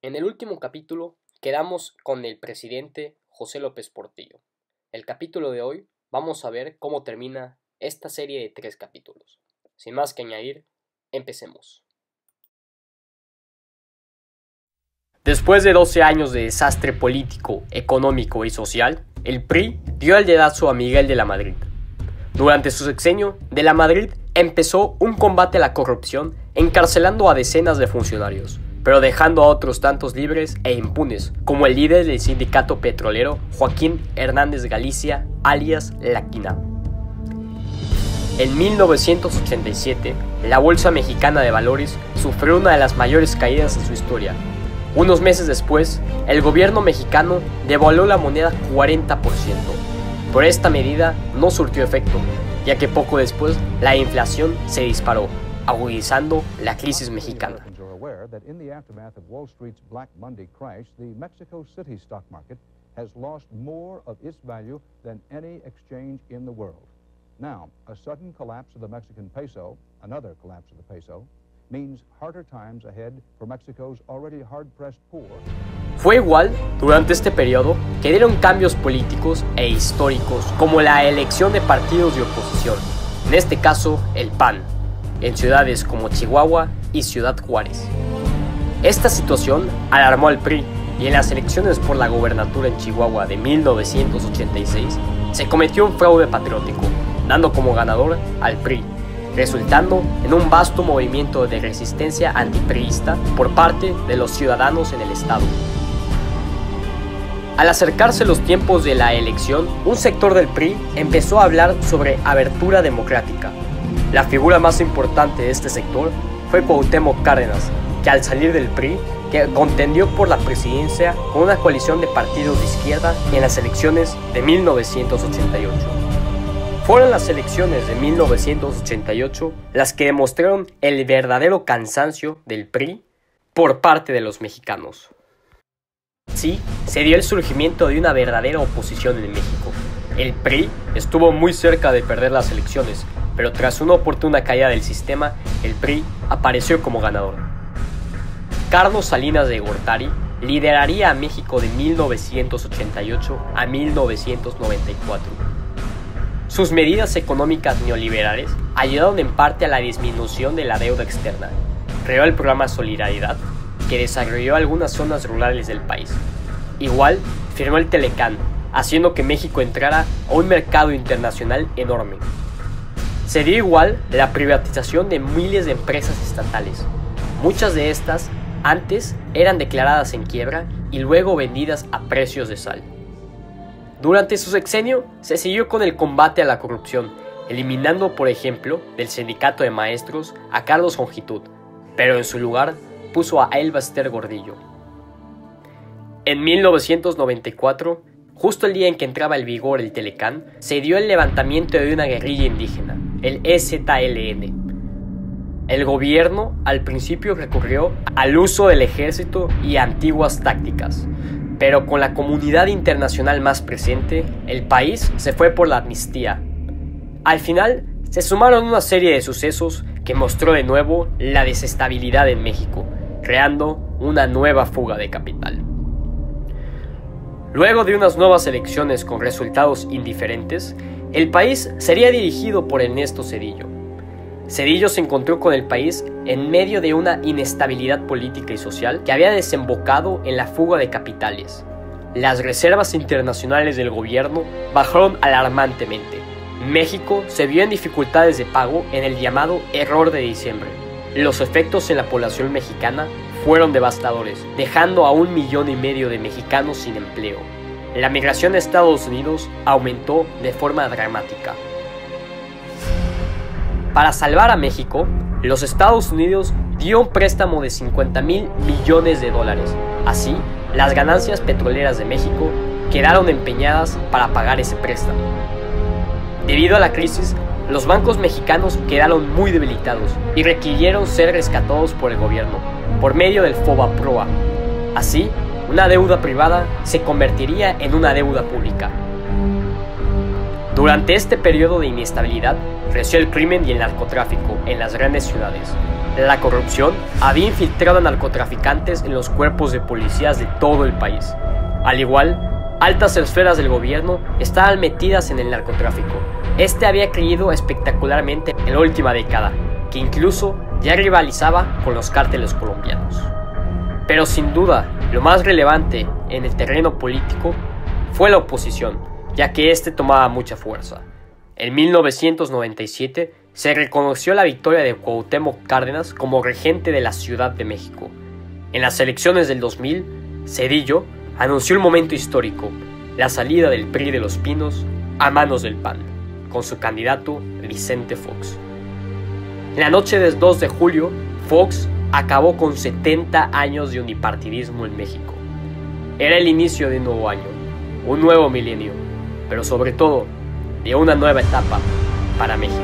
En el último capítulo quedamos con el presidente José López Portillo. El capítulo de hoy vamos a ver cómo termina esta serie de 3 capítulos. Sin más que añadir, empecemos. Después de 12 años de desastre político, económico y social, el PRI dio el dedazo a Miguel de la Madrid. Durante su sexenio, de la Madrid empezó un combate a la corrupción, encarcelando a decenas de funcionarios, pero dejando a otros tantos libres e impunes, como el líder del sindicato petrolero Joaquín Hernández Galicia, alias La Quina. En 1987, la Bolsa Mexicana de Valores sufrió una de las mayores caídas de su historia. Unos meses después, el gobierno mexicano devaluó la moneda 40%, pero esta medida no surtió efecto, ya que poco después la inflación se disparó, agudizando la crisis mexicana. That in the aftermath of Wall Street's Black Monday crash, the Mexico City stock market has lost more of its value than any exchange in the world. Now, a sudden collapse of the Mexican peso, another collapse of the peso, means harder times ahead for Mexico's already hard-pressed poor. Fue igual durante este periodo que dieron cambios políticos e históricos como la elección de partidos de oposición, en este caso el PAN, en ciudades como Chihuahua y Ciudad Juárez. Esta situación alarmó al PRI y en las elecciones por la gobernatura en Chihuahua de 1986 se cometió un fraude patriótico, dando como ganador al PRI, resultando en un vasto movimiento de resistencia antipriista por parte de los ciudadanos en el estado. Al acercarse los tiempos de la elección, un sector del PRI empezó a hablar sobre abertura democrática. La figura más importante de este sector fue Cuauhtémoc Cárdenas, que al salir del PRI, que contendió por la presidencia con una coalición de partidos de izquierda en las elecciones de 1988. Fueron las elecciones de 1988 las que demostraron el verdadero cansancio del PRI por parte de los mexicanos. Así se dio el surgimiento de una verdadera oposición en México. El PRI estuvo muy cerca de perder las elecciones, pero tras una oportuna caída del sistema, el PRI apareció como ganador. Carlos Salinas de Gortari lideraría a México de 1988 a 1994. Sus medidas económicas neoliberales ayudaron en parte a la disminución de la deuda externa. Creó el programa Solidaridad, que desarrolló algunas zonas rurales del país. Igual, firmó el Telecán, haciendo que México entrara a un mercado internacional enorme. Se dio igual la privatización de miles de empresas estatales. Muchas de estas antes eran declaradas en quiebra y luego vendidas a precios de sal. Durante su sexenio se siguió con el combate a la corrupción, eliminando, por ejemplo, del sindicato de maestros a Carlos Longitud, pero en su lugar puso a Elba Ester Gordillo. En 1994, justo el día en que entraba en vigor el Telecán, se dio el levantamiento de una guerrilla indígena, el EZLN. El gobierno al principio recurrió al uso del ejército y antiguas tácticas, pero con la comunidad internacional más presente, el país se fue por la amnistía. Al final, se sumaron una serie de sucesos que mostró de nuevo la desestabilidad en México, creando una nueva fuga de capital. Luego de unas nuevas elecciones con resultados indiferentes, el país sería dirigido por Ernesto Zedillo. Zedillo se encontró con el país en medio de una inestabilidad política y social que había desembocado en la fuga de capitales. Las reservas internacionales del gobierno bajaron alarmantemente. México se vio en dificultades de pago en el llamado error de diciembre. Los efectos en la población mexicana fueron devastadores, dejando a 1,5 millones de mexicanos sin empleo. La migración a Estados Unidos aumentó de forma dramática. Para salvar a México, los Estados Unidos dio un préstamo de $50,000 millones. Así, las ganancias petroleras de México quedaron empeñadas para pagar ese préstamo. Debido a la crisis, los bancos mexicanos quedaron muy debilitados y requirieron ser rescatados por el gobierno, por medio del FOBAPROA. Así, una deuda privada se convertiría en una deuda pública. Durante este periodo de inestabilidad, creció el crimen y el narcotráfico en las grandes ciudades. La corrupción había infiltrado a narcotraficantes en los cuerpos de policías de todo el país. Al igual, altas esferas del gobierno estaban metidas en el narcotráfico. Este había crecido espectacularmente en la última década, que incluso ya rivalizaba con los cárteles colombianos. Pero sin duda, lo más relevante en el terreno político fue la oposición, ya que este tomaba mucha fuerza. En 1997 se reconoció la victoria de Cuauhtémoc Cárdenas como regente de la Ciudad de México. En las elecciones del 2000, Zedillo anunció un momento histórico, la salida del PRI de Los Pinos a manos del PAN, con su candidato Vicente Fox. En la noche del 2 de julio, Fox acabó con 70 años de unipartidismo en México. Era el inicio de un nuevo año, un nuevo milenio, pero sobre todo, de una nueva etapa para México.